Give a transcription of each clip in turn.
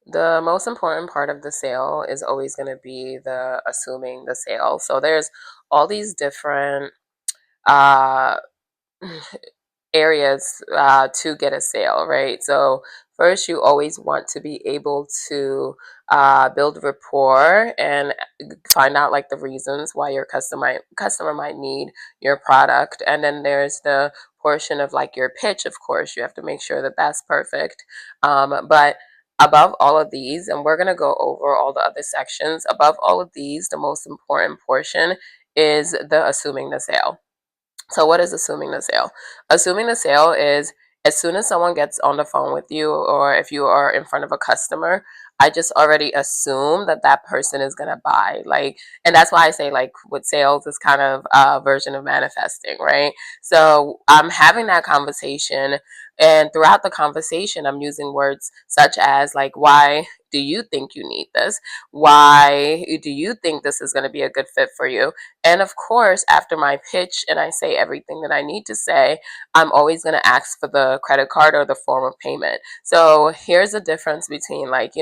The most important part of the sale is always going to be the assuming the sale. So there's all these different uh, areas to get a sale, right? So first, you always want to be able to build rapport and find out like the reasons why your customer might need your product. And then there's the portion of like your pitch. Of course, you have to make sure that that's perfect. But above all of these, and we're going to go over all the other sections, above all of these, the most important portion is the assuming the sale. So what is assuming the sale? Assuming the sale is as soon as someone gets on the phone with you, or if you are in front of a customer, I just already assume that that person is going to buy. Like, and that's why I say like with sales is kind of a version of manifesting, right? So I'm having that conversation, and throughout the conversation, I'm using words such as like, why do you think you need this? Why do you think this is going to be a good fit for you? And of course, after my pitch and I say everything that I need to say, I'm always going to ask for the credit card or the form of payment. So here's the difference between like,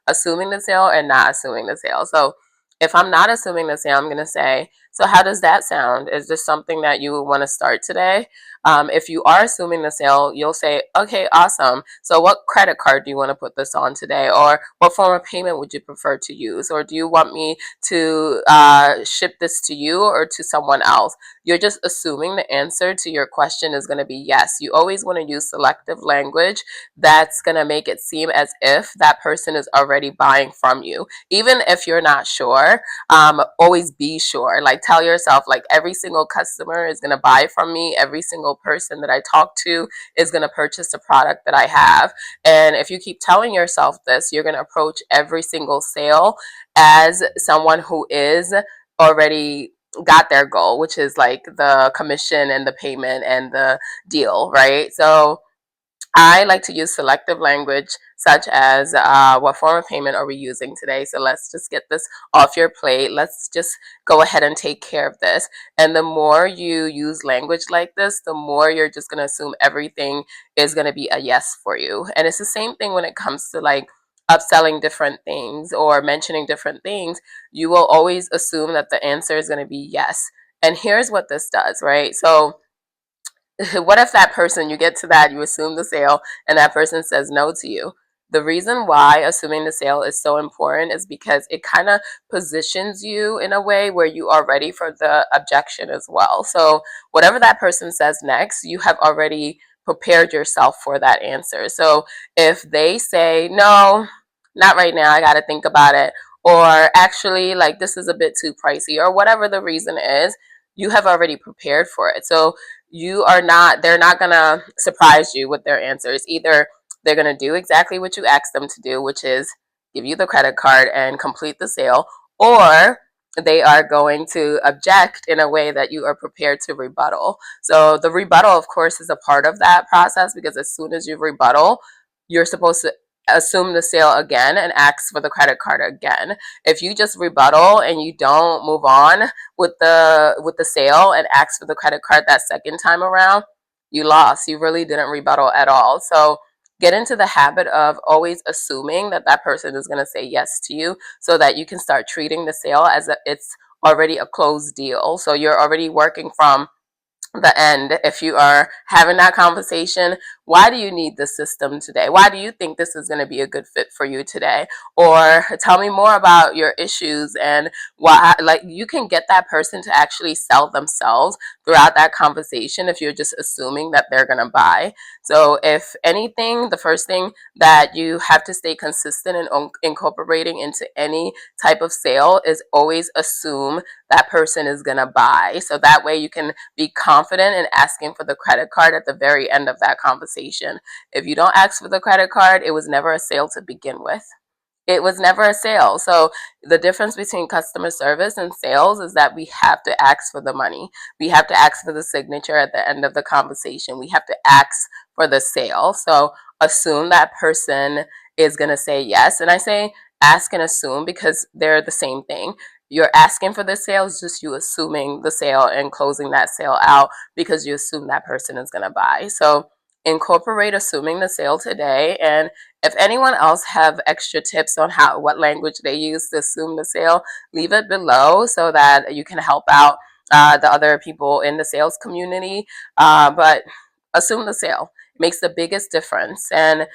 assuming the sale and not assuming the sale. So if I'm not assuming the sale, I'm going to say, so how does that sound? Is this something that you want to start today? If you are assuming the sale, you'll say, okay, awesome. So what credit card do you want to put this on today? Or what form of payment would you prefer to use? Or do you want me to ship this to you or to someone else? You're just assuming the answer to your question is going to be yes. You always want to use selective language that's going to make it seem as if that person is already buying from you. Even if you're not sure, always be sure. Like tell yourself, like every single customer is going to buy from me. Every single person that I talk to is going to purchase the product that I have. And if you keep telling yourself this, you're going to approach every single sale as someone who is already got their goal, which is like the commission and the payment and the deal, right? So I like to use selective language such as what form of payment are we using today? So let's just get this off your plate. Let's just go ahead and take care of this. And the more you use language like this, the more you're just going to assume everything is going to be a yes for you. And it's the same thing when it comes to like upselling different things or mentioning different things. You will always assume that the answer is going to be yes. And here's what this does, right? So what if that person, you get to that, you assume the sale, and that person says no to you? The reason why assuming the sale is so important is because it kind of positions you in a way where you are ready for the objection as well. So, whatever that person says next, you have already prepared yourself for that answer. So, if they say, no, not right now, I got to think about it, or actually, like, this is a bit too pricey, or whatever the reason is, you have already prepared for it. So, they're not going to surprise you with their answers. Either they're going to do exactly what you asked them to do, which is give you the credit card and complete the sale, or they are going to object in a way that you are prepared to rebuttal. So the rebuttal, of course, is a part of that process because as soon as you rebuttal, you're supposed to assume the sale again and ask for the credit card again. If you just rebuttal and you don't move on with the sale and ask for the credit card that second time around, you lost. You really didn't rebuttal at all. So get into the habit of always assuming that that person is going to say yes to you so that you can start treating the sale as it's already a closed deal. So you're already working from the end. If you are having that conversation, why do you need this system today? Why do you think this is going to be a good fit for you today? Or tell me more about your issues and why. Like, you can get that person to actually sell themselves throughout that conversation if you're just assuming that they're going to buy. So if anything, the first thing that you have to stay consistent in incorporating into any type of sale is always assume that person is going to buy. So that way you can be confident in asking for the credit card at the very end of that conversation. If you don't ask for the credit card, it was never a sale to begin with. It was never a sale. So the difference between customer service and sales is that we have to ask for the money. We have to ask for the signature at the end of the conversation. We have to ask for the sale. So assume that person is going to say yes. And I say ask and assume because they're the same thing. You're asking for the sale, it's just you assuming the sale and closing that sale out because you assume that person is going to buy. So incorporate assuming the sale today, and If anyone else have extra tips on what language they use to assume the sale, leave it below so that you can help out the other people in the sales community. But assume the sale makes the biggest difference. And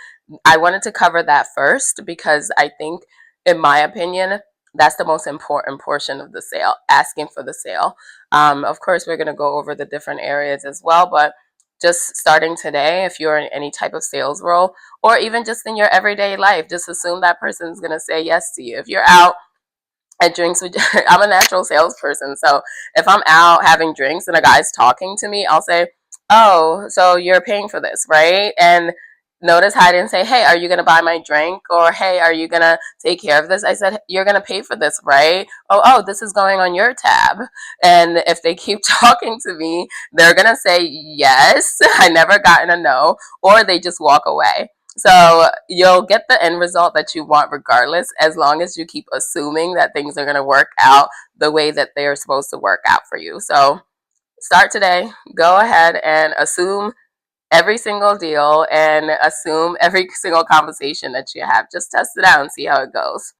I wanted to cover that first because I think, in my opinion, that's the most important portion of the sale, asking for the sale. Of course, we're going to go over the different areas as well, but just starting today, if you're in any type of sales role, or even just in your everyday life, just assume that person's going to say yes to you. If you're out at drinks with, I'm a natural salesperson, so if I'm out having drinks and a guy's talking to me, I'll say, oh, so you're paying for this, right? And notice how I didn't say, hey, are you going to buy my drink? Or hey, are you going to take care of this? I said, you're going to pay for this, right? Oh, this is going on your tab. And if they keep talking to me, they're going to say yes. I never gotten a no, or they just walk away. So you'll get the end result that you want regardless, as long as you keep assuming that things are going to work out the way that they're supposed to work out for you. So start today. Go ahead and assume every single deal and assume every single conversation that you have. Just test it out and see how it goes.